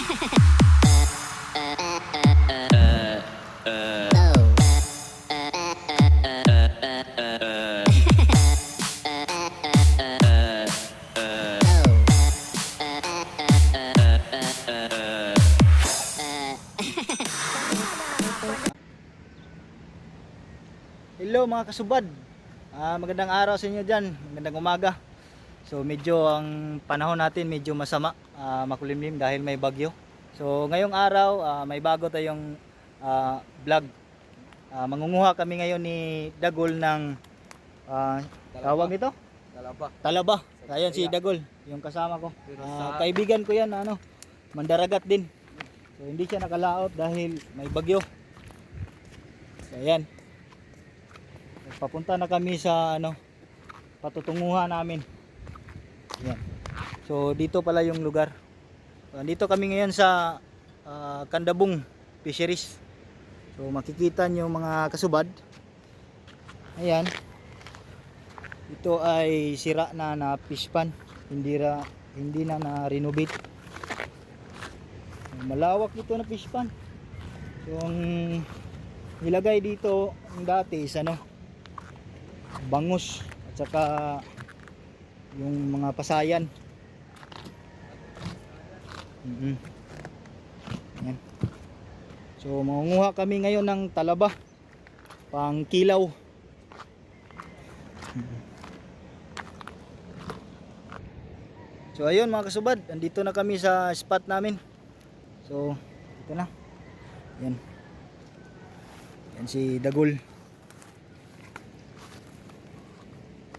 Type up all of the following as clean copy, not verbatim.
Hello mga kasubad, magandang araw sa inyo dyan, magandang umaga. So medyo ang panahon natin medyo masama, makulimlim dahil may bagyo. So ngayong araw may bago tayong vlog. Mangunguha kami ngayon ni Dagol ng tawag ito? Talaba. Ayan si Dagol, yung kasama ko. Kaibigan ko yan, mandaragat din. So hindi siya nakalaot dahil may bagyo. So ayan. Papunta na kami sa patutunguhan namin. Yan. So dito pala yung lugar. Dito kami ngayon sa Kandabong Fisheries. So makikita nyo mga kasubad. Ayan. Ito ay sira na fish pan. Hindi na na-renovate. Malawak ito na fish pan. So ang nilagay dito dati is bangus at saka yung mga pasayan. Yan. So mangunguha kami ngayon ng talaba pang kilaw. So ayun mga kasubad, andito na kami sa spot namin. So ito na. Yan. Yan si Dagol.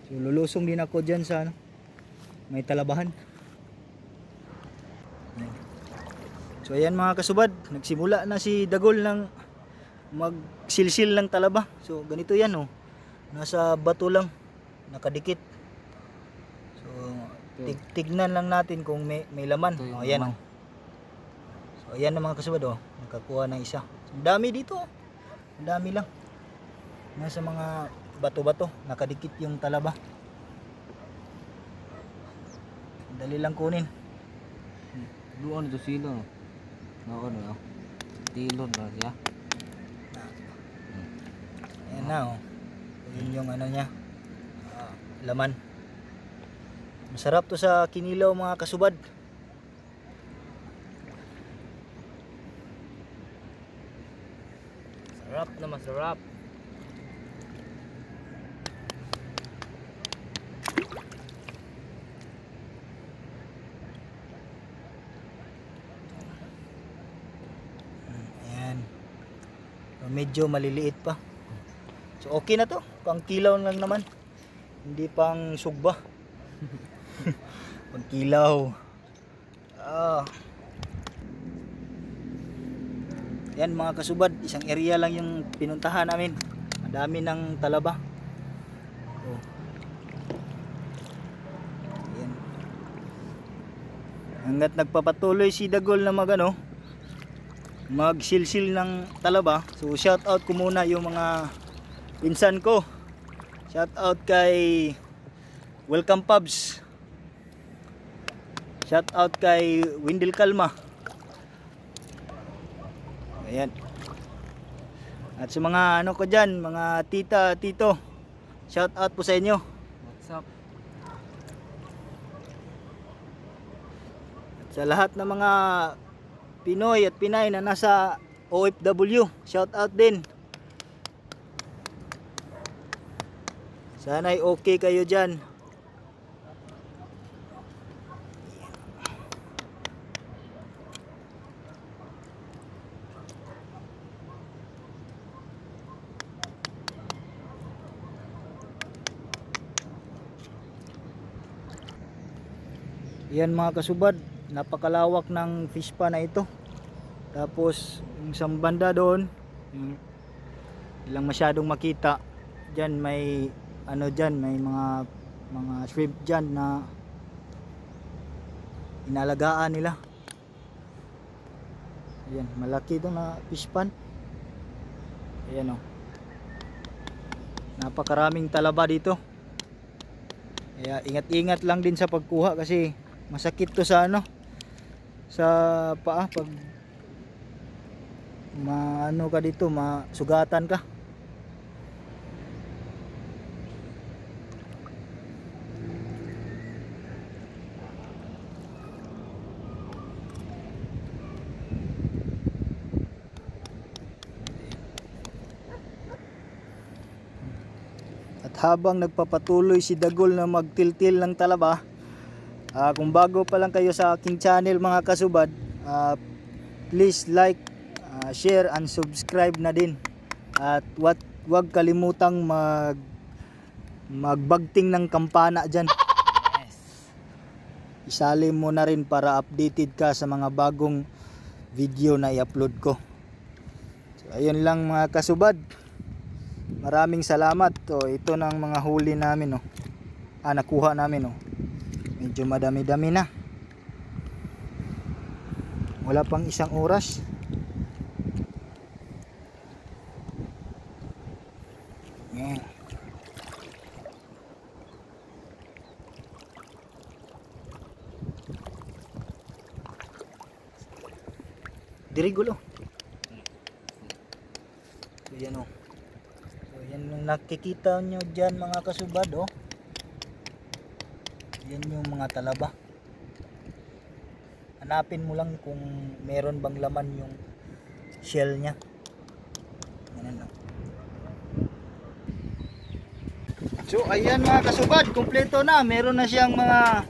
So lulusong din ako dyan sa may talabahan. So ayan mga kasubad, nagsimula na si Dagol ng magsilsil ng talaba. So ganito yan nasa bato lang, nakadikit. So tignan lang natin kung may laman. Ayan So ayan na mga kasubad nakakuha ng isa. So, ang dami dito. Ang dami lang. Nasa mga bato-bato, nakadikit yung talaba. Dali lang kunin. Doon ito sila. Nako na. Tilon na siya. Ayan na Yun yung niya. Laman. Masarap to sa kinilaw mga kasubad. Sarap na masarap. Medyo maliliit pa. So okay na to, pang kilaw lang naman, hindi pang sugba. Pang kilaw. Yan mga kasubad, isang area lang yung pinuntahan namin. Madami ng talaba. Yan. Hanggat nagpapatuloy si Dagol na magsilsil ng talaba. So shout out ko muna yung mga pinsan ko. Shout out kay Welcome Pubs. Shout out kay Windel Kalma. Ayan. At sa mga ko dyan, mga tita, tito, shout out po sa inyo. What's up? At sa lahat ng mga Pinoy at Pinay na nasa OFW, shout out din. Sana'y okay kayo dyan. Yan mga kasubad, napakalawak ng fish pan na ito. Tapos yung isang banda doon, ilang masyadong makita. Diyan may may mga shrimp diyan na inalagaan nila. Ayan, malaki ito na fish pan. Ayan Napakaraming talaba dito. Kaya ingat-ingat lang din sa pagkuha kasi masakit to sa sa paa pag maano ka dito, masugatan ka. At habang nagpapatuloy si Dagol na magtiltil ng talaba, kung bago pa lang kayo sa aking channel mga kasubad, please like, share and subscribe na din. At wag kalimutang magbagting ng kampana dyan. Isali mo na rin para updated ka sa mga bagong video na i-upload ko. So, ayun lang mga kasubad. Maraming salamat. Ito ng mga huli namin, nakuha namin, medyo madami-dami na. Wala pang isang oras. Yan. Diri gulo. So yan o. So yan yung nakikita nyo dyan mga kasubad, yan yung mga talaba. Hanapin mo lang kung meron bang laman yung shell nya. Yan o. So ayan mga kasubad, kumpleto na. Meron na siyang mga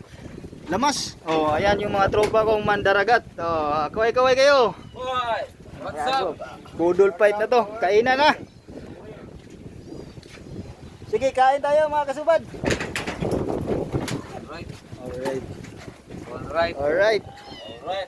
lamas. Ayan yung mga tropa kong mandaragat. Kaway-kaway kayo. Boy, what's up? Budol fight na to. Kainan na. Sige, kain tayo mga kasubad. Alright. Alright. Alright. Alright. Alright.